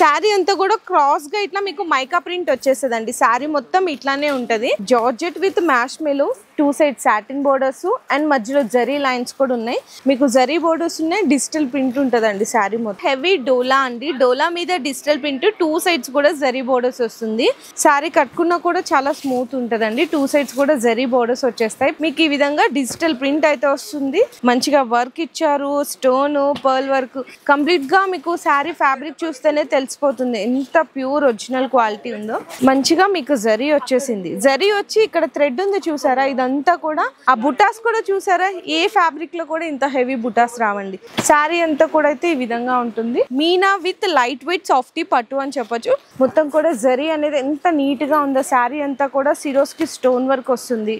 శారీ అంతా కూడా క్రాస్ గా ఇట్లా మీకు మైకా ప్రింట్ వచ్చేస్తదండి. శారీ మొత్తం ఇట్లానే ఉంటది. Georgette with marshmallow, 2 side satin borders and మధ్యలో జరీ లైన్స్ కూడా ఉన్నాయి. మీకు జరీ బోర్డర్స్ ఉన్నాయి, డిజిటల్ ప్రింట్ ఉంటదండి శారీ మొత్తం. హెవీ డోలా అండి, డోలా మీద డిజిటల్ ప్రింట్, 2 సైడ్స్ కూడా జరీ బోర్డర్స్ వస్తుంది. శారీ కట్టుకున్నా కూడా చాలా స్మూత్ ఉంటదండి. 2 సైడ్స్ కూడా జరీ బోర్డర్స్ వచ్చేస్తాయి. మీకు ఈ విధంగా డిజిటల్ ప్రింట్ అయితే వస్తుంది. మంచిగా వర్క్ ఇచ్చారు, స్టోన్ పర్ల్ వర్క్. కంప్లీట్ గా మీకు శారీ ఫ్యాబ్రిక్ చూస్తేనే తెలిసిపోతుంది ఎంత ప్యూర్ ఒరిజినల్ క్వాలిటీ ఉందో. మంచిగా మీకు జరీ వచ్చేసింది. జరీ వచ్చి ఇక్కడ థ్రెడ్ ఉంది చూసారా, ఇదంతా కూడా ఆ బుటాస్ కూడా చూసారా, ఏ ఫ్యాబ్రిక్ లో కూడా ఇంత హెవీ బుటాస్ రావండి. శారీ అంతా కూడా అయితే ఈ విధంగా ఉంటుంది. Meena with light weight softy పట్టు అని చెప్పొచ్చు. మొత్తం కూడా జరీ అనేది ఎంత నీట్ గా ఉందో. శారీ అంతా కూడా సిరోస్ కి స్టోన్ వర్క్ వస్తుంది.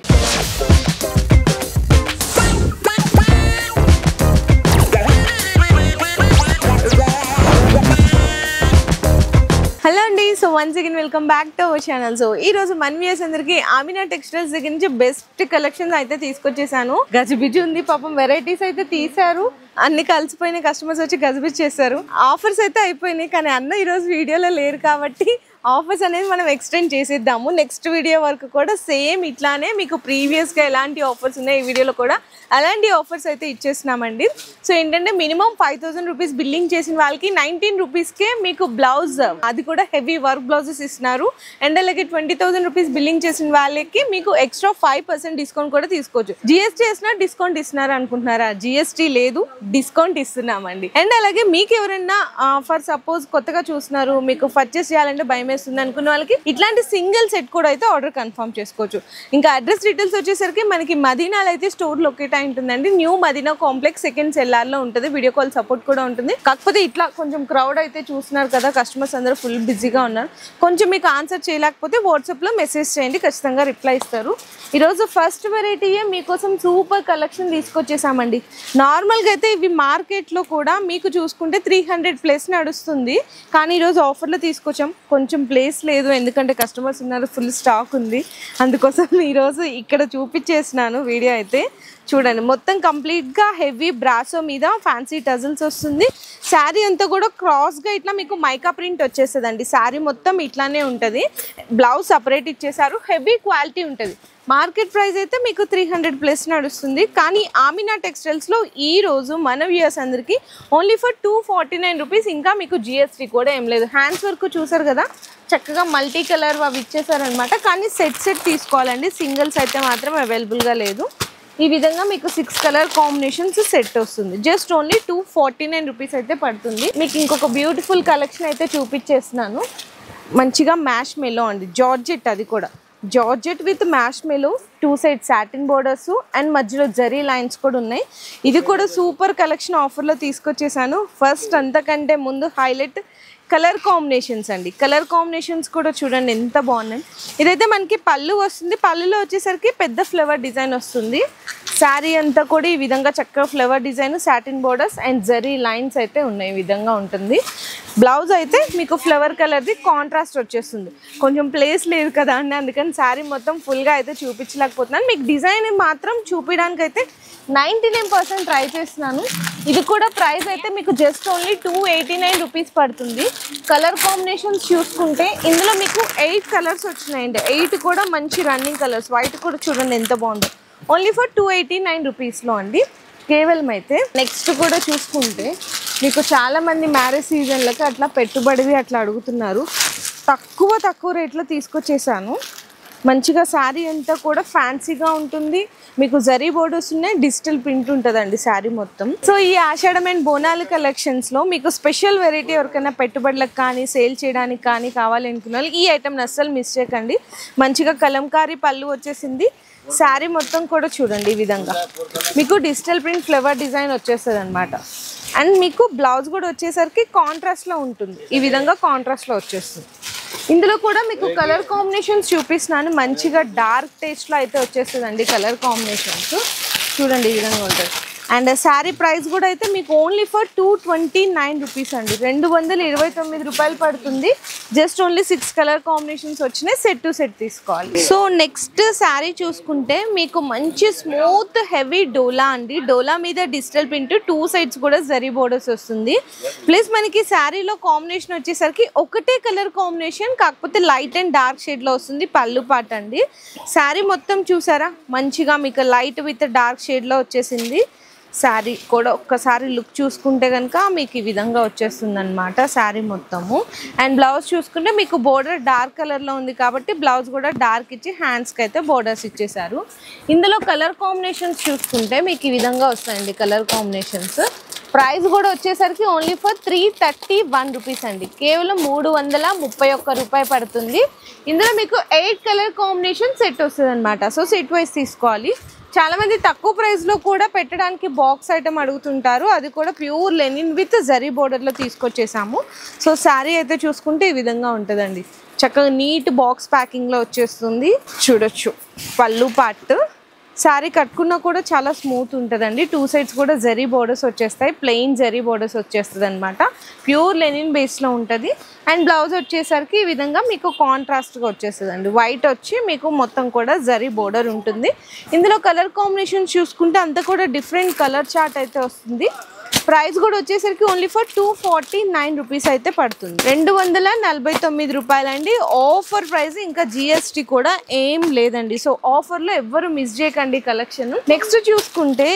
హలో అండి, so once again welcome back to our channel. So ఈ రోజు మన వ్యూయర్స్ అందరికి ఆమినా టెక్స్టైల్స్ దగ్గర నుంచి బెస్ట్ కలెక్షన్స్ అయితే తీసుకొచ్చేసాను. గజిబిజి ఉంది పాపం, వెరైటీస్ అయితే తీసారు, అన్ని కలిసిపోయినాయి. కస్టమర్స్ వచ్చి గజిబిజి చేశారు. ఆఫర్స్ అయితే అయిపోయినాయి, కానీ అన్న ఈరోజు వీడియోలో లేరు కాబట్టి ఆఫర్స్ అనేది మనం ఎక్స్టెండ్ చేసేద్దాము. నెక్స్ట్ వీడియో వరకు కూడా సేమ్ ఇట్లానే మీకు ప్రీవియస్గా ఎలాంటి ఆఫర్స్ ఉన్నాయి ఈ వీడియోలో కూడా అలాంటి ఆఫర్స్ అయితే ఇచ్చేస్తున్నామండి. సో ఏంటంటే మినిమం 5000 రూపీస్ బిల్లింగ్ చేసిన వాళ్ళకి 19 రూపీస్కే మీకు బ్లౌజ్, అది కూడా హెవీ వర్క్ బ్లౌజెస్ ఇస్తున్నారు. అండ్ అలాగే 20,000 రూపీస్ బిల్లింగ్ చేసిన వాళ్ళకి మీకు ఎక్స్ట్రా 5% డిస్కౌంట్ కూడా తీసుకోవచ్చు. జిఎస్టీ వేసినా డిస్కౌంట్ ఇస్తున్నారు అనుకుంటున్నారా? జిఎస్టీ లేదు, డిస్కౌంట్ ఇస్తున్నామండి. అండ్ అలాగే మీకు ఎవరైనా ఫర్ సపోజ్ కొత్తగా చూస్తున్నారు, మీకు పర్చేస్ చేయాలంటే భయం వేస్తుంది అనుకున్న వాళ్ళకి ఇట్లాంటి సింగిల్ సెట్ కూడా అయితే ఆర్డర్ కన్ఫర్మ్ చేసుకోవచ్చు. ఇంకా అడ్రస్ డీటెయిల్స్ వచ్చేసరికి మనకి మదీనాలో అయితే స్టోర్ లొకేట్ అయి ఉంటుందండి. New Madina complex, second cellar లో ఉంటుంది. వీడియో కాల్ సపోర్ట్ కూడా ఉంటుంది. కాకపోతే ఇట్లా కొంచెం క్రౌడ్ అయితే చూస్తున్నారు కదా, కస్టమర్స్ అందరూ ఫుల్ బిజీగా ఉన్నారు. కొంచెం మీకు ఆన్సర్ చేయలేకపోతే వాట్సాప్ లో మెసేజ్ చేయండి, ఖచ్చితంగా రిప్లై ఇస్తారు. ఈరోజు ఫస్ట్ వెరైటీయే మీకోసం సూపర్ కలెక్షన్ తీసుకొచ్చేసామండి. నార్మల్గా అయితే ఇవి మార్కెట్లో కూడా మీకు చూసుకుంటే 300+ నడుస్తుంది, కానీ ఈరోజు ఆఫర్లో తీసుకొచ్చాం. కొంచెం ప్లేస్ లేదు, ఎందుకంటే కస్టమర్స్ ఉన్నారు, ఫుల్ స్టాక్ ఉంది. అందుకోసం ఈరోజు ఇక్కడ చూపించేసినాను వీడియో అయితే. చూడండి, మొత్తం కంప్లీట్గా హెవీ బ్రాసో మీద ఫ్యాన్సీ టజల్స్ వస్తుంది. శారీ అంతా కూడా క్రాస్గా ఇట్లా మీకు మైకా ప్రింట్ వచ్చేస్తుందండి. శారీ మొత్తం ఇట్లానే ఉంటుంది. బ్లౌజ్ సపరేట్ ఇచ్చేసారు, హెవీ క్వాలిటీ ఉంటుంది. మార్కెట్ ప్రైస్ అయితే మీకు 300+ నడుస్తుంది, కానీ ఆమినా టెక్స్టైల్స్లో ఈ రోజు మన వ్యూయర్స్ అందరికీ ఓన్లీ ఫర్ 249 రూపీస్. ఇంకా మీకు జిఎస్టీ కూడా ఏం లేదు. హ్యాండ్స్ వర్క్ చూసారు కదా, చక్కగా మల్టీ కలర్ అవి ఇచ్చేసారనమాట. కానీ సెట్ తీసుకోవాలండి, సింగిల్స్ అయితే మాత్రం అవైలబుల్గా లేదు. ఈ విధంగా మీకు 6 కలర్ కాంబినేషన్స్ సెట్ వస్తుంది. జస్ట్ ఓన్లీ 249 రూపీస్ అయితే పడుతుంది. మీకు ఇంకొక బ్యూటిఫుల్ కలెక్షన్ అయితే చూపించేస్తున్నాను. మంచిగా మ్యాష్ మెలో అండి, జార్జెట్, అది కూడా georgette with marshmallow, 2 side satin borders and మధ్యలో జరీ లైన్స్ కూడా ఉన్నాయి. ఇది కూడా సూపర్ కలెక్షన్ ఆఫర్లో తీసుకొచ్చేసాను. ఫస్ట్ అంతకంటే ముందు హైలైట్ కలర్ కాంబినేషన్స్ అండి. కలర్ కాంబినేషన్స్ కూడా చూడండి ఎంత బాగున్నాయి. ఇదైతే మనకి పళ్ళు వస్తుంది. పళ్ళులో వచ్చేసరికి పెద్ద ఫ్లవర్ డిజైన్ వస్తుంది. శారీ అంతా కూడా ఈ విధంగా చక్కగా flower design, satin borders and zari lines అయితే ఉన్నాయి. ఈ విధంగా ఉంటుంది. బ్లౌజ్ అయితే మీకు ఫ్లవర్ కలర్ది కాంట్రాస్ట్ వచ్చేస్తుంది. కొంచెం ప్లేస్ లేదు కదా అండి, అందుకని శారీ మొత్తం ఫుల్గా అయితే చూపించలేకపోతున్నాను. మీకు డిజైన్ మాత్రం చూపించడానికి అయితే 99% ట్రై చేస్తున్నాను. ఇది కూడా ప్రైస్ అయితే మీకు జస్ట్ ఓన్లీ 289 రూపీస్ పడుతుంది. కలర్ కాంబినేషన్స్ చూసుకుంటే ఇందులో మీకు 8 కలర్స్ వచ్చినాయండి. 8 కూడా మంచి రన్నింగ్ కలర్స్. వైట్ కూడా చూడండి ఎంత బాగుందో. ఓన్లీ ఫర్ 289 రూపీస్లో అండి కేవలం. అయితే నెక్స్ట్ కూడా చూసుకుంటే మీకు చాలామంది మ్యారేజ్ సీజన్లకి అట్లా పెట్టుబడివి అట్లా అడుగుతున్నారు. తక్కువ రేట్లో తీసుకొచ్చేసాను. మంచిగా శారీ అంతా కూడా ఫ్యాన్సీగా ఉంటుంది. మీకు జరీ బోర్డర్స్ ఉన్నాయి, డిజిటల్ ప్రింట్ ఉంటుందండి శారీ మొత్తం. సో ఈ ఆషాఢం అండ్ బోనాలు కలెక్షన్స్లో మీకు స్పెషల్ వెరైటీ ఎవరికైనా పెట్టుబడులకు కానీ సేల్ చేయడానికి కానీ కావాలి అనుకున్న వాళ్ళు ఈ ఐటమ్ని అస్సలు మిస్ చేయకండి. మంచిగా కలంకారీ పళ్ళు వచ్చేసింది. శారీ మొత్తం కూడా చూడండి ఈ విధంగా మీకు డిజిటల్ ప్రింట్ ఫ్లవర్ డిజైన్ వచ్చేస్తుంది అనమాట. అండ్ మీకు బ్లౌజ్ కూడా వచ్చేసరికి కాంట్రాస్ట్లో ఉంటుంది. ఈ విధంగా కాంట్రాస్ట్లో వచ్చేస్తుంది. ఇందులో కూడా మీకు కలర్ కాంబినేషన్స్ చూపిస్తున్నాను. మంచిగా డార్క్ టేస్ట్లో అయితే వచ్చేస్తుందండి కలర్ కాంబినేషన్స్. చూడండి ఈ విధంగా ఉంటుంది. అండ్ శారీ ప్రైస్ కూడా అయితే మీకు ఓన్లీ ఫర్ 229 రూపీస్ అండి, 229 రూపాయలు పడుతుంది. జస్ట్ ఓన్లీ 6 కలర్ కాంబినేషన్స్ వచ్చినాయి, సెట్ టు సెట్ తీసుకోవాలి. సో నెక్స్ట్ శారీ చూసుకుంటే మీకు మంచి స్మూత్ హెవీ డోలా అండి. డోలా మీద డిజిటల్ ప్రింట్, 2 సైడ్స్ కూడా జరీ బోర్డర్స్ వస్తుంది. ప్లస్ మనకి శారీలో కాంబినేషన్ వచ్చేసరికి ఒకటే కలర్ కాంబినేషన్, కాకపోతే లైట్ అండ్ డార్క్ షేడ్లో వస్తుంది పళ్ళు పాట అండి. శారీ మొత్తం చూసారా మంచిగా మీకు లైట్ విత్ డార్క్ షేడ్లో వచ్చేసింది. శారీ కూడా ఒక్కసారి లుక్ చూసుకుంటే కనుక మీకు ఈ విధంగా వచ్చేస్తుంది అనమాట శారీ మొత్తము. అండ్ బ్లౌజ్ చూసుకుంటే మీకు బోర్డర్ డార్క్ కలర్లో ఉంది కాబట్టి బ్లౌజ్ కూడా డార్క్ ఇచ్చి హ్యాండ్స్కి అయితే బోర్డర్స్ ఇచ్చేసారు. ఇందులో కలర్ కాంబినేషన్స్ చూసుకుంటే మీకు ఈ విధంగా వస్తాయండి కలర్ కాంబినేషన్స్. ప్రైస్ కూడా వచ్చేసరికి ఓన్లీ ఫర్ 331 రూపీస్ అండి, కేవలం 331 రూపాయి పడుతుంది. ఇందులో మీకు 8 కలర్ కాంబినేషన్ సెట్ వస్తుంది అనమాట. సో సెట్ వైజ్ తీసుకోవాలి. చాలామంది తక్కువ ప్రైస్లో కూడా పెట్టడానికి బాక్స్ ఐటమ్ అడుగుతుంటారు, అది కూడా ప్యూర్ లెనిన్ విత్ జరీ బోర్డర్లో తీసుకొచ్చేసాము. సో శారీ అయితే చూసుకుంటే ఈ విధంగా ఉంటుందండి, చక్కగా నీట్ బాక్స్ ప్యాకింగ్లో వచ్చేస్తుంది. చూడొచ్చు పళ్ళు పార్ట్. శారీ కట్టుకున్నా కూడా చాలా స్మూత్ ఉంటుందండి, 2 సైడ్స్ కూడా జరీ బోర్డర్స్ వచ్చేస్తాయి, ప్లెయిన్ జరీ బోర్డర్స్ వచ్చేస్తుంది అనమాట. ప్యూర్ లెనిన్ బేస్లో ఉంటుంది. అండ్ బ్లౌజ్ వచ్చేసరికి ఈ విధంగా మీకు కాంట్రాస్ట్గా వచ్చేస్తుంది అండి, వైట్ వచ్చి మీకు మొత్తం కూడా జరీ బోర్డర్ ఉంటుంది. ఇందులో కలర్ కాంబినేషన్ చూసుకుంటే అంతా కూడా డిఫరెంట్ కలర్ చార్ట్ అయితే వస్తుంది. ప్రైస్ కూడా వచ్చేసరికి ఓన్లీ ఫర్ 249 రూపీస్ అయితే పడుతుంది, 249 రూపాయలండి. ఆఫర్ ప్రైస్, ఇంకా జిఎస్టీ కూడా ఏం లేదండి. సో ఆఫర్లో ఎవ్వరు మిస్ చేయకండి కలెక్షన్. నెక్స్ట్ చూసుకుంటే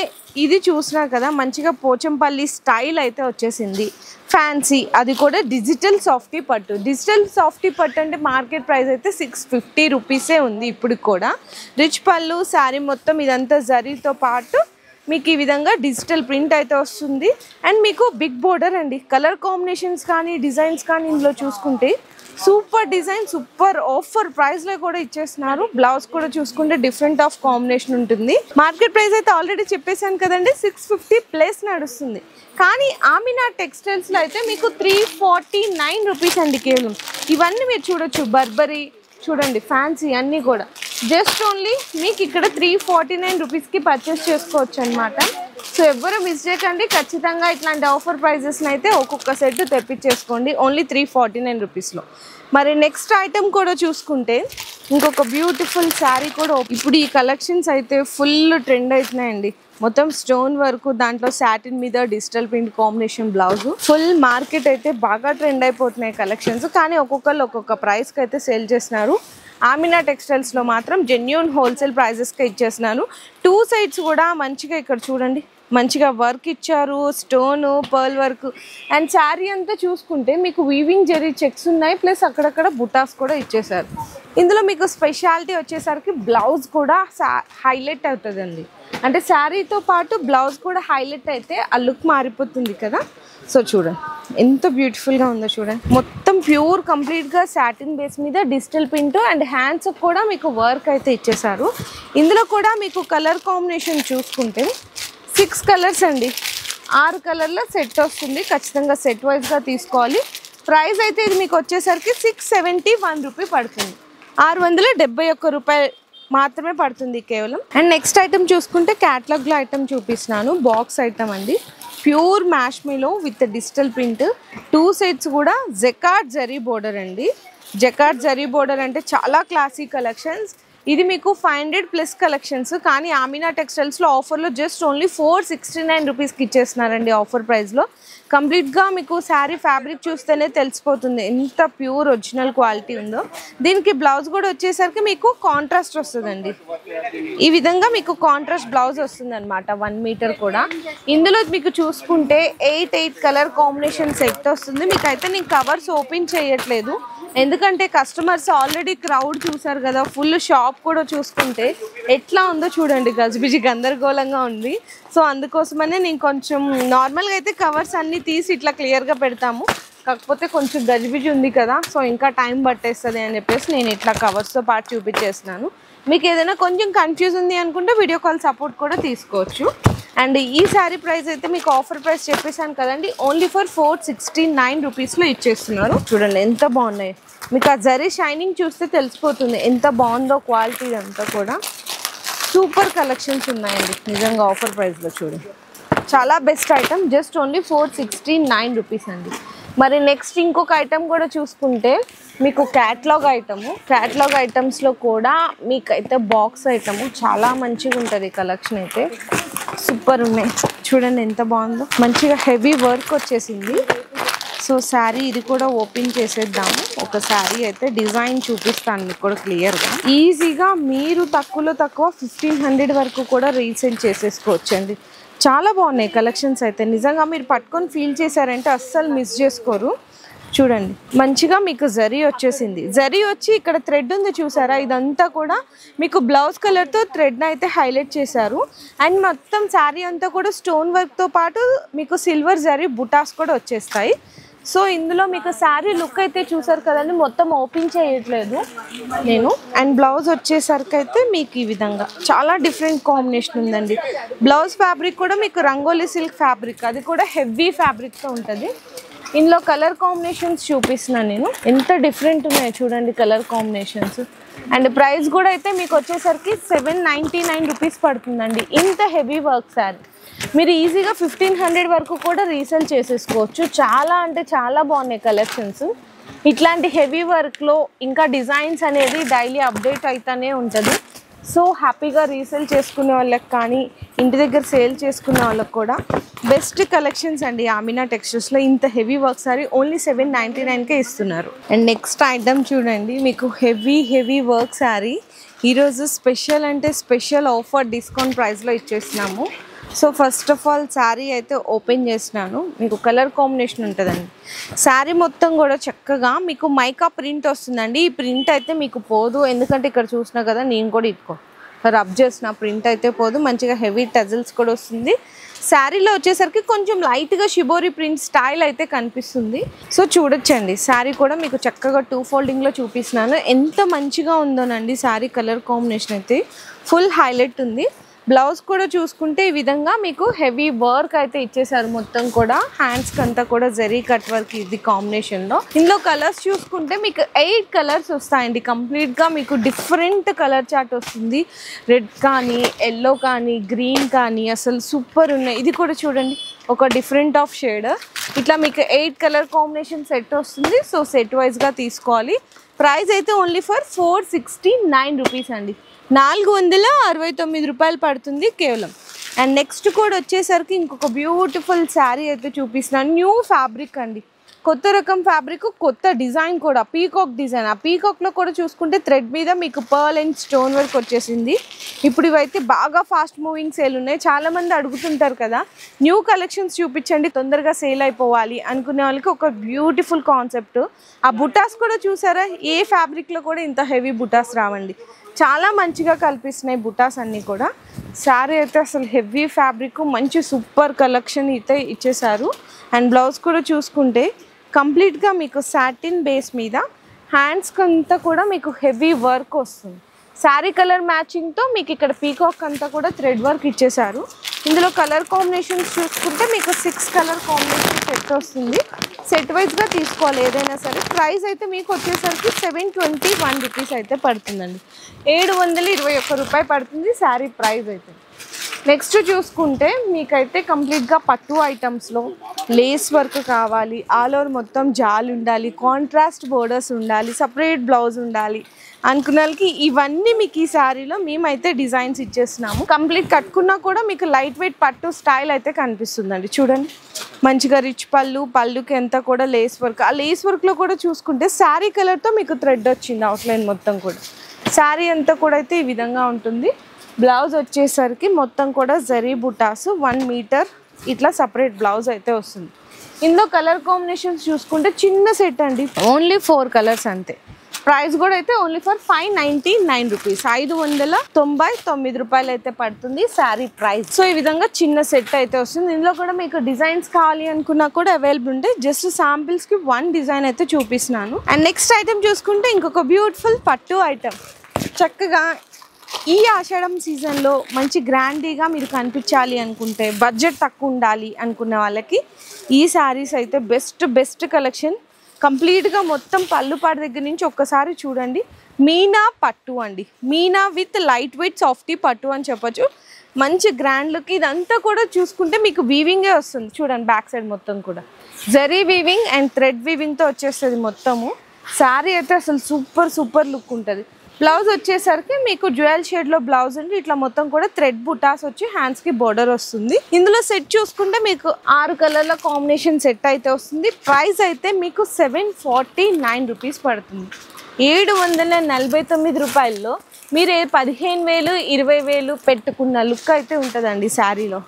ఇది చూసినారు కదా మంచిగా పోచంపల్లి స్టైల్ అయితే వచ్చేసింది, ఫ్యాన్సీ, అది కూడా డిజిటల్ సాఫ్టీ పట్టు. డిజిటల్ సాఫ్టీ పట్టు అంటే మార్కెట్ ప్రైస్ అయితే 650 రూపీసే ఉంది ఇప్పుడు కూడా. రిచ్ పళ్ళు, శారీ మొత్తం ఇదంతా జరీతో పాటు మీకు ఈ విధంగా డిజిటల్ ప్రింట్ అయితే వస్తుంది. అండ్ మీకు బిగ్ బోర్డర్ అండి. కలర్ కాంబినేషన్స్ కానీ డిజైన్స్ కానీ ఇందులో చూసుకుంటే సూపర్ డిజైన్, సూపర్ ఆఫర్ ప్రైస్లో కూడా ఇచ్చేస్తున్నారు. బ్లౌజ్ కూడా చూసుకుంటే డిఫరెంట్ ఆఫ్ కాంబినేషన్ ఉంటుంది. మార్కెట్ ప్రైస్ అయితే ఆల్రెడీ చెప్పేశాను కదండి, 650 ప్లస్ నడుస్తుంది. కానీ ఆమినా టెక్స్టైల్స్లో అయితే మీకు 349 రూపీస్ అండి కేవలం. ఇవన్నీ మీరు చూడొచ్చు, బర్బరీ చూడండి, ఫ్యాన్సీ అన్నీ కూడా జస్ట్ ఓన్లీ మీకు ఇక్కడ 349 రూపీస్కి పర్చేస్ చేసుకోవచ్చు అనమాట. సో ఎవ్వరూ మిస్ చేయకండి, ఖచ్చితంగా ఇట్లాంటి ఆఫర్ ప్రైజెస్ని అయితే ఒక్కొక్క సెట్ తెప్పించేసుకోండి ఓన్లీ 349 రూపీస్లో. మరి నెక్స్ట్ ఐటమ్ కూడా చూసుకుంటే ఇంకొక బ్యూటిఫుల్ శారీ కూడా. ఇప్పుడు ఈ కలెక్షన్స్ అయితే ఫుల్ ట్రెండ్ అవుతున్నాయండి, మొత్తం స్టోన్ వర్క్, దాంట్లో సాటిన్ మీద digital print combination blouse. Full market అయితే బాగా ట్రెండ్ అయిపోతున్నాయి కలెక్షన్స్. కానీ ఒక్కొక్కరు ఒక్కొక్క ప్రైస్కి అయితే సేల్ చేస్తున్నారు. ఆమినా టెక్స్టైల్స్లో మాత్రం జెన్యూన్ హోల్సేల్ ప్రైజెస్కి ఇచ్చేస్తున్నాను. 2 సైడ్స్ కూడా మంచిగా ఇక్కడ చూడండి మంచిగా వర్క్ ఇచ్చారు, stone pearl work. And sari అంతా చూసుకుంటే మీకు వీవింగ్ జరీ చెక్స్ ఉన్నాయి, ప్లస్ అక్కడక్కడ బుటాస్ కూడా ఇచ్చేసారు. ఇందులో మీకు స్పెషాలిటీ వచ్చేసరికి బ్లౌజ్ కూడా హైలైట్ అవుతుందండి, అంటే శారీతో పాటు బ్లౌజ్ కూడా హైలైట్ అయితే ఆ లుక్ మారిపోతుంది కదా. సో చూడండి ఎంత బ్యూటిఫుల్గా ఉందో చూడండి, మొత్తం ప్యూర్ కంప్లీట్గా సాటిన్ బేస్ మీద డిజిటల్ ప్రింట్ అండ్ హ్యాండ్స్ కూడా మీకు వర్క్ అయితే ఇచ్చేసారు. ఇందులో కూడా మీకు కలర్ కాంబినేషన్ చూసుకుంటే 6 కలర్స్ అండి, 6 కలర్ల సెట్ వస్తుంది. ఖచ్చితంగా సెట్ వైజ్గా తీసుకోవాలి. ప్రైస్ అయితే ఇది మీకు వచ్చేసరికి 671 రూపీ పడుతుంది, 671 రూపాయలు మాత్రమే పడుతుంది కేవలం. అండ్ నెక్స్ట్ ఐటమ్ చూసుకుంటే క్యాటలాగ్లో ఐటమ్ చూపిస్తున్నాను, బాక్స్ ఐటమ్ అండి. ప్యూర్ మ్యాష్మీలో విత్ డిజిటల్ ప్రింట్, 2 సైడ్స్ కూడా జెకార్డ్ జరీ బోర్డర్ అండి. జెకార్డ్ జరీ బోర్డర్ అంటే చాలా క్లాసీ కలెక్షన్స్. ఇది మీకు 500 ప్లస్ కలెక్షన్స్. కానీ ఆమినా టెక్స్టైల్స్లో ఆఫర్లో జస్ట్ ఓన్లీ 469 రూపీస్కి ఇచ్చేస్తున్నారండి ఆఫర్ ప్రైస్లో. కంప్లీట్గా మీకు శారీ ఫ్యాబ్రిక్ చూస్తేనే తెలిసిపోతుంది ఎంత ప్యూర్ ఒరిజినల్ క్వాలిటీ ఉందో. దీనికి బ్లౌజ్ కూడా వచ్చేసరికి మీకు కాంట్రాస్ట్ వస్తుందండి, ఈ విధంగా మీకు కాంట్రాస్ట్ బ్లౌజ్ వస్తుంది అనమాట, 1 మీటర్ కూడా. ఇందులో మీకు చూసుకుంటే 8 కలర్ కాంబినేషన్ సెట్ వస్తుంది. మీకైతే నేను కవర్స్ ఓపెన్ చేయట్లేదు, ఎందుకంటే కస్టమర్స్ ఆల్రెడీ క్రౌడ్ చూసారు కదా. ఫుల్ షాప్ కూడా చూసుకుంటే ఎట్లా ఉందో చూడండి, గజిబిజి గందరగోళంగా ఉంది. సో అందుకోసమనే నేను కొంచెం నార్మల్గా అయితే కవర్స్ అన్నీ తీసి ఇట్లా క్లియర్గా పెడతాము, కాకపోతే కొంచెం గజిబిజి ఉంది కదా, సో ఇంకా టైం పట్టేస్తుంది అని చెప్పేసి నేను ఇట్లా కవర్స్తో పాటు చూపించేస్తున్నాను. మీకు ఏదైనా కొంచెం కన్ఫ్యూజ్ ఉంది అనుకుంటే వీడియో కాల్ సపోర్ట్ కూడా తీసుకోవచ్చు. అండ్ ఈ శారీ ప్రైస్ అయితే మీకు ఆఫర్ ప్రైస్ చెప్పేసాను కదండి, ఓన్లీ ఫర్ 469 రూపీస్లో ఇచ్చేస్తున్నారు. చూడండి ఎంత బాగున్నాయి, మీకు ఆ జరీ షైనింగ్ చూస్తే తెలిసిపోతుంది ఎంత బాగుందో క్వాలిటీ. అంతా కూడా సూపర్ కలెక్షన్స్ ఉన్నాయండి నిజంగా ఆఫర్ ప్రైస్లో. చూడండి చాలా best item, just only 469 rupees అండి. మరి నెక్స్ట్ ఇంకొక ఐటమ్ కూడా చూసుకుంటే మీకు క్యాట్లాగ్ ఐటమ్స్లో కూడా మీకైతే బాక్స్ ఐటమ్ చాలా మంచిగా ఉంటుంది. కలెక్షన్ అయితే సూపర్ ఉన్నాయి. చూడండి ఎంత బాగుందో, మంచిగా హెవీ వర్క్ వచ్చేసింది. సో శారీ ఇది కూడా ఓపెన్ చేసేద్దాము. ఒక శారీ అయితే డిజైన్ చూపిస్తాను మీకు కూడా క్లియర్గా. ఈజీగా మీరు తక్కువలో తక్కువ 1500 వరకు కూడా రీసేల్ చేసేసుకోవచ్చండి. చాలా బాగున్నాయి కలెక్షన్స్ అయితే. నిజంగా మీరు పట్టుకొని ఫీల్ చేశారంటే అస్సలు మిస్ చేసుకోరు. చూడండి మంచిగా మీకు జరీ వచ్చేసింది. జరీ వచ్చి ఇక్కడ థ్రెడ్ ఉంది చూసారా, ఇదంతా కూడా మీకు బ్లౌజ్ కలర్తో థ్రెడ్ని అయితే హైలైట్ చేశారు. అండ్ మొత్తం శారీ అంతా కూడా స్టోన్ వర్క్తో పాటు మీకు సిల్వర్ జరీ బుటాస్ కూడా వచ్చేస్తాయి. సో ఇందులో మీకు శారీ లుక్ అయితే చూసారు కదండి, మొత్తం ఓపెన్ చేయట్లేదు నేను. అండ్ బ్లౌజ్ వచ్చేసరికి అయితే మీకు ఈ విధంగా చాలా డిఫరెంట్ కాంబినేషన్ ఉందండి. బ్లౌజ్ ఫ్యాబ్రిక్ కూడా మీకు రంగోలీ సిల్క్ ఫ్యాబ్రిక్, అది కూడా హెవీ ఫ్యాబ్రిక్తో ఉంటుంది. ఇందులో కలర్ కాంబినేషన్స్ చూపిస్తున్నాను నేను, ఎంత డిఫరెంట్ ఉన్నాయో చూడండి కలర్ కాంబినేషన్స్. అండ్ ప్రైస్ కూడా అయితే మీకు వచ్చేసరికి 799 రూపీస్ పడుతుందండి. ఇంత హెవీ వర్క్ శారీ మీరు ఈజీగా 1500 వరకు కూడా రీసేల్ చేసేసుకోవచ్చు. చాలా అంటే చాలా బాగున్నాయి కలెక్షన్స్. ఇట్లాంటి హెవీ వర్క్లో ఇంకా డిజైన్స్ అనేది డైలీ అప్డేట్ అవుతూనే ఉంటుంది. సో హ్యాపీగా రీసేల్ చేసుకునే వాళ్ళకి కానీ ఇంటి దగ్గర సేల్ చేసుకునే వాళ్ళకి కూడా బెస్ట్ కలెక్షన్స్ అండి. ఆమినా టెక్స్టైల్స్లో ఇంత హెవీ వర్క్ సారీ ఓన్లీ 799కే ఇస్తున్నారు. అండ్ నెక్స్ట్ ఐటమ్ చూడండి, మీకు హెవీ వర్క్ శారీ ఈరోజు స్పెషల్ అంటే స్పెషల్ ఆఫర్ డిస్కౌంట్ ప్రైస్లో ఇచ్చేస్తున్నాము. So first of all sari అయితే ఓపెన్ చేసినాను. మీకు కలర్ కాంబినేషన్ ఉంటుందండి. శారీ మొత్తం కూడా చక్కగా మీకు మైకా ప్రింట్ వస్తుందండి. ఈ ప్రింట్ అయితే మీకు పోదు, ఎందుకంటే ఇక్కడ చూసినా కదా నేను కూడా ఇట్టుకో రబ్ చేసిన ప్రింట్ అయితే పోదు. మంచిగా హెవీ టజిల్స్ కూడా వస్తుంది. శారీలో వచ్చేసరికి కొంచెం లైట్గా షిబోరి ప్రింట్ స్టైల్ అయితే కనిపిస్తుంది. సో చూడొచ్చండి, శారీ కూడా మీకు చక్కగా 2 ఫోల్డింగ్లో చూపిస్తున్నాను. ఎంత మంచిగా ఉందోనండి శారీ కలర్ కాంబినేషన్ అయితే ఫుల్ హైలైట్ ఉంది. బ్లౌజ్ కూడా చూసుకుంటే ఈ విధంగా మీకు హెవీ వర్క్ అయితే ఇచ్చేసారు. మొత్తం కూడా హ్యాండ్స్కి అంతా కూడా జరీ కట్ వర్క్ ఇది కాంబినేషన్లో. ఇందులో కలర్స్ చూసుకుంటే మీకు 8 కలర్స్ వస్తాయండి. కంప్లీట్గా మీకు డిఫరెంట్ కలర్ చార్ట్ వస్తుంది. రెడ్ కానీ, ఎల్లో కానీ, గ్రీన్ కానీ అసలు సూపర్ ఉన్నాయి. ఇది కూడా చూడండి ఒక డిఫరెంట్ ఆఫ్ షేడ్. ఇట్లా మీకు 8 కలర్ కాంబినేషన్ సెట్ వస్తుంది. సో సెట్ వైజ్గా తీసుకోవాలి. ప్రైస్ అయితే ఓన్లీ ఫర్ 469 రూపీస్ అండి. 469 రూపాయలు పడుతుంది కేవలం. అండ్ నెక్స్ట్ కూడా వచ్చేసరికి ఇంకొక బ్యూటిఫుల్ శారీ అయితే చూపిస్తున్నాను. న్యూ ఫ్యాబ్రిక్ అండి, కొత్త రకం ఫ్యాబ్రిక్, కొత్త డిజైన్ కూడా, పీకాక్ డిజైన్. ఆ పీకాక్లో కూడా చూసుకుంటే థ్రెడ్ మీద మీకు పర్ల్ అండ్ స్టోన్ వర్క్ వచ్చేసింది. ఇప్పుడు ఇవైతే బాగా ఫాస్ట్ మూవింగ్ సేల్ ఉన్నాయి. చాలామంది అడుగుతుంటారు కదా న్యూ కలెక్షన్స్ చూపించండి తొందరగా సేల్ అయిపోవాలి అనుకునే వాళ్ళకి ఒక బ్యూటిఫుల్ కాన్సెప్ట్. ఆ బుటాస్ కూడా చూసారా, ఏ ఫ్యాబ్రిక్లో కూడా ఇంత హెవీ బుటాస్ రావండి. చాలా మంచిగా కల్పిస్తున్నాయి బుటాస్ అన్నీ కూడా. శారీ అయితే అసలు హెవీ ఫ్యాబ్రిక్, మంచి సూపర్ కలెక్షన్ అయితే ఇచ్చేసారు. అండ్ బ్లౌజ్ కూడా చూసుకుంటే కంప్లీట్గా మీకు సాటిన్ బేస్ మీద హ్యాండ్స్కి అంతా కూడా మీకు హెవీ వర్క్ వస్తుంది. శారీ కలర్ మ్యాచింగ్తో మీకు ఇక్కడ పీకాక్ అంతా కూడా థ్రెడ్ వర్క్ ఇచ్చేసారు. ఇందులో కలర్ కాంబినేషన్స్ చూసుకుంటే మీకు 6 కలర్ కాంబినేషన్ సెట్ వస్తుంది. సెట్ వైజ్గా తీసుకోవాలి ఏదైనా సరే. ప్రైస్ అయితే మీకు వచ్చేసరికి 721 రూపీస్ అయితే పడుతుందండి. 721 రూపాయి పడుతుంది శారీ ప్రైస్ అయితే. నెక్స్ట్ చూసుకుంటే మీకైతే కంప్లీట్గా పట్టు ఐటమ్స్లో లేస్ వర్క్ కావాలి, ఆల్ ఓవర్ మొత్తం జాల్ ఉండాలి, కాంట్రాస్ట్ బోర్డర్స్ ఉండాలి, సపరేట్ బ్లౌజ్ ఉండాలి అనుకున్న వాళ్ళకి ఇవన్నీ మీకు ఈ శారీలో మేమైతే డిజైన్స్ ఇచ్చేస్తున్నాము. కంప్లీట్ కట్టుకున్నా కూడా మీకు లైట్ వెయిట్ పట్టు స్టైల్ అయితే కనిపిస్తుందండి. చూడండి మంచిగా రిచ్ పళ్ళుకి అంతా కూడా లేస్ వర్క్. ఆ లేస్ వర్క్లో కూడా చూసుకుంటే శారీ కలర్తో మీకు థ్రెడ్ వచ్చింది అవుట్లైన్ మొత్తం కూడా. శారీ అంతా కూడా అయితే ఈ విధంగా ఉంటుంది. బ్లౌజ్ వచ్చేసరికి మొత్తం కూడా జరీ బుటాస్ 1 మీటర్ ఇట్లా సపరేట్ బ్లౌజ్ అయితే వస్తుంది. ఇందులో కలర్ కాంబినేషన్స్ చూసుకుంటే చిన్న సెట్ అండి, ఓన్లీ 4 కలర్స్ అంతే. ప్రైస్ కూడా అయితే ఓన్లీ ఫర్ 599 రూపీస్, 599 రూపాయలు అయితే పడుతుంది శారీ ప్రైస్. సో ఈ విధంగా చిన్న సెట్ అయితే వస్తుంది. ఇందులో కూడా మీకు డిజైన్స్ కావాలి అనుకున్నా కూడా అవైలబుల్ ఉంటాయి. జస్ట్ శాంపిల్స్కి 1 డిజైన్ అయితే చూపిస్తున్నాను. అండ్ నెక్స్ట్ ఐటమ్ చూసుకుంటే ఇంకొక బ్యూటిఫుల్ పట్టు ఐటమ్. చక్కగా ఈ ఆషాఢం సీజన్లో మంచి గ్రాండీగా మీరు కనిపించాలి అనుకుంటే, బడ్జెట్ తక్కువ ఉండాలి అనుకున్న వాళ్ళకి ఈ శారీస్ అయితే బెస్ట్ కలెక్షన్. కంప్లీట్గా మొత్తం పళ్ళుపాటు దగ్గర నుంచి ఒక్కసారి చూడండి. మీనా పట్టు అండి, Meena with light weight softy పట్టు అని చెప్పొచ్చు. మంచి గ్రాండ్ లుక్. ఇదంతా కూడా చూసుకుంటే మీకు వీవింగే వస్తుంది చూడండి, బ్యాక్ సైడ్ మొత్తం కూడా zari weaving and thread weaving తో వచ్చేస్తుంది మొత్తము. శారీ అయితే అసలు సూపర్ లుక్ ఉంటుంది. బ్లౌజ్ వచ్చేసరికి మీకు జ్యువెల్ షేడ్ లో బ్లౌజ్ ఉంది. ఇట్లా మొత్తం కూడా థ్రెడ్ బుటాస్ వచ్చి హ్యాండ్స్ కి బోర్డర్ వస్తుంది. ఇందులో సెట్ చూసుకుంటే మీకు 6 కలర్ల కాంబినేషన్ సెట్ అయితే వస్తుంది. ప్రైస్ అయితే మీకు 749 రూపీస్ పడుతుంది. 749 రూపాయల్లో మీరు 15,000 20,000 పెట్టుకున్న లుక్ అయితే ఉంటుందండి శారీలో.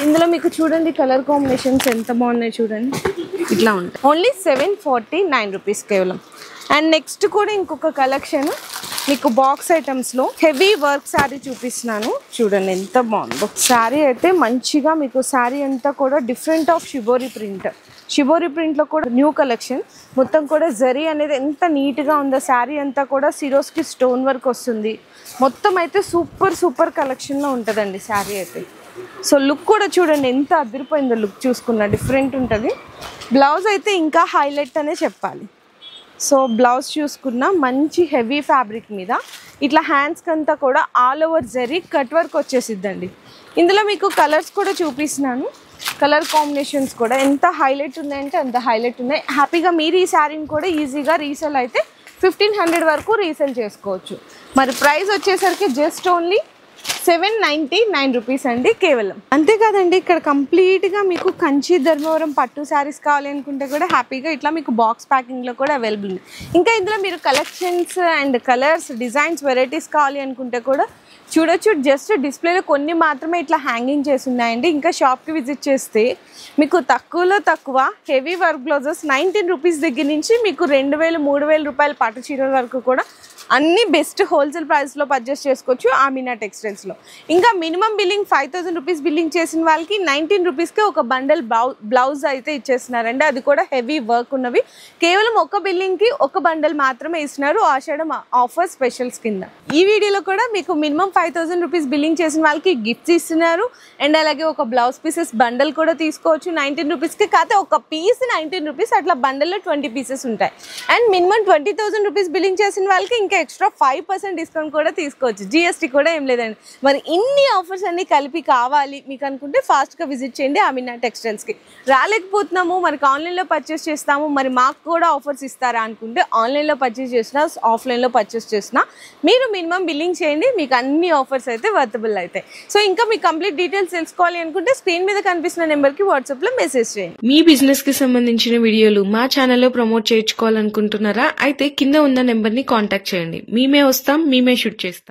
ఇందులో మీకు చూడండి కలర్ కాంబినేషన్స్ ఎంత బాగున్నాయి చూడండి, ఇట్లా ఉంటాయి. ఓన్లీ 749 రూపీస్ కేవలం. అండ్ నెక్స్ట్ కూడా ఇంకొక కలెక్షన్ మీకు బాక్స్ ఐటమ్స్లో హెవీ వర్క్ శారీ చూపిస్తున్నాను. చూడండి ఎంత బాగుందో శారీ అయితే. మంచిగా మీకు శారీ అంతా కూడా డిఫరెంట్ ఆఫ్ షిబోరి ప్రింట్లో కూడా న్యూ కలెక్షన్. మొత్తం కూడా జరీ అనేది ఎంత నీట్గా ఉందో. శారీ అంతా కూడా సిరోస్కి స్టోన్ వర్క్ వస్తుంది. మొత్తం అయితే సూపర్ కలెక్షన్లో ఉంటుందండి శారీ అయితే. సో లుక్ కూడా చూడండి ఎంత అదిరిపోయిందో. లుక్ చూసుకున్న డిఫరెంట్ ఉంటుంది. బ్లౌజ్ అయితే ఇంకా హైలైట్ అనే చెప్పాలి. సో బ్లౌజ్ చూసుకున్న మంచి హెవీ ఫ్యాబ్రిక్ మీద ఇట్లా హ్యాండ్స్కి అంతా కూడా all over zari cut work వచ్చేసిద్దండి. ఇందులో మీకు కలర్స్ కూడా చూపిస్తున్నాను. కలర్ కాంబినేషన్స్ కూడా ఎంత హైలైట్ ఉన్నాయంటే అంత హైలైట్ ఉన్నాయి. హ్యాపీగా మీరు ఈ శారీని కూడా ఈజీగా రీసేల్ అయితే 1500 వరకు రీసేల్ చేసుకోవచ్చు. మరి ప్రైస్ వచ్చేసరికి జస్ట్ ఓన్లీ 799 రూపీస్ అండి కేవలం. అంతేకాదండి, ఇక్కడ కంప్లీట్గా మీకు కంచి ధర్మవరం పట్టు శారీస్ కావాలి అనుకుంటే కూడా హ్యాపీగా ఇట్లా మీకు బాక్స్ ప్యాకింగ్లో కూడా అవైలబుల్ ఉంది. ఇంకా ఇందులో మీరు collections and colours designs varieties కావాలి అనుకుంటే కూడా చూడొచ్చు. జస్ట్ డిస్ప్లేలో కొన్ని మాత్రమే ఇట్లా హ్యాంగింగ్ చేసి ఉన్నాయండి. ఇంకా షాప్కి విజిట్ చేస్తే మీకు తక్కువలో తక్కువ హెవీ వర్క్ బ్లౌజెస్ 19 రూపీస్ దగ్గర నుంచి మీకు 2000 3000 రూపాయల పట్టు చీరల వరకు కూడా అన్ని బెస్ట్ హోల్సేల్ ప్రైస్లో పర్చేస్ చేసుకోవచ్చు ఆమినా టెక్స్టైల్స్లో. ఇంకా మినిమం బిల్లింగ్ 5000 రూపీస్ బిల్లింగ్ చేసిన వాళ్ళకి 19 రూపీస్కి ఒక బండల్ బ్లౌజ్ అయితే ఇచ్చేస్తున్నారండి. అది కూడా హెవీ వర్క్ ఉన్నవి. కేవలం ఒక బిల్లింగ్కి ఒక బండల్ మాత్రమే ఇస్తున్నారు ఆషాఢం ఆఫర్ స్పెషల్స్ కింద. ఈ వీడియోలో కూడా మీకు మినిమం 5000 రూపీస్ బిల్లింగ్ చేసిన వాళ్ళకి గిఫ్ట్స్ ఇస్తున్నారు. అండ్ అలాగే ఒక బ్లౌజ్ పీసెస్ బండల్ కూడా తీసుకోవచ్చు 19 రూపీస్కి. కాకపోతే ఒక పీస్ 19 రూపీస్, అట్లా బండల్లో 20 పీసెస్ ఉంటాయి. అండ్ మినిమం 20,000 రూపీస్ బిల్లింగ్ చేసిన వాళ్ళకి ఇంకా ఎక్స్ట్రా 5% డిస్కౌంట్ కూడా తీసుకోవచ్చు. జిఎస్టీ కూడా ఏం లేదండి. మరి ఇన్ని ఆఫర్స్ అన్ని కలిపి కావాలి మీకు అనుకుంటే ఫాస్ట్గా విజిట్ చేయండి ఆమినా టెక్స్టైల్స్కి. రాలేకపోతున్నాము మరి ఆన్లైన్లో పర్చేస్ చేస్తాము, మరి మాకు కూడా ఆఫర్స్ ఇస్తారా అనుకుంటే ఆన్లైన్లో పర్చేస్ చేసినా ఆఫ్లైన్లో పర్చేస్ చేసినా మీరు మినిమం బిల్లింగ్ చేయండి, మీకు అన్ని ఆఫర్స్ అయితే వర్తబుల్ అవుతాయి. సో ఇంకా మీకు కంప్లీట్ డీటెయిల్స్ తెలుసుకోవాలి అనుకుంటే స్క్రీన్ మీద కనిపిస్తున్న నెంబర్కి వాట్సాప్లో మెసేజ్ చేయండి. మీ బిజినెస్కి సంబంధించిన వీడియోలు మా ఛానల్లో ప్రమోట్ చేయించుకోవాలనుకుంటున్నారా? అయితే కింద ఉన్న నెంబర్ని కాంటాక్ట్ చేయండి. మేమే వస్తాం, మేమే షూట్ చేస్తాం.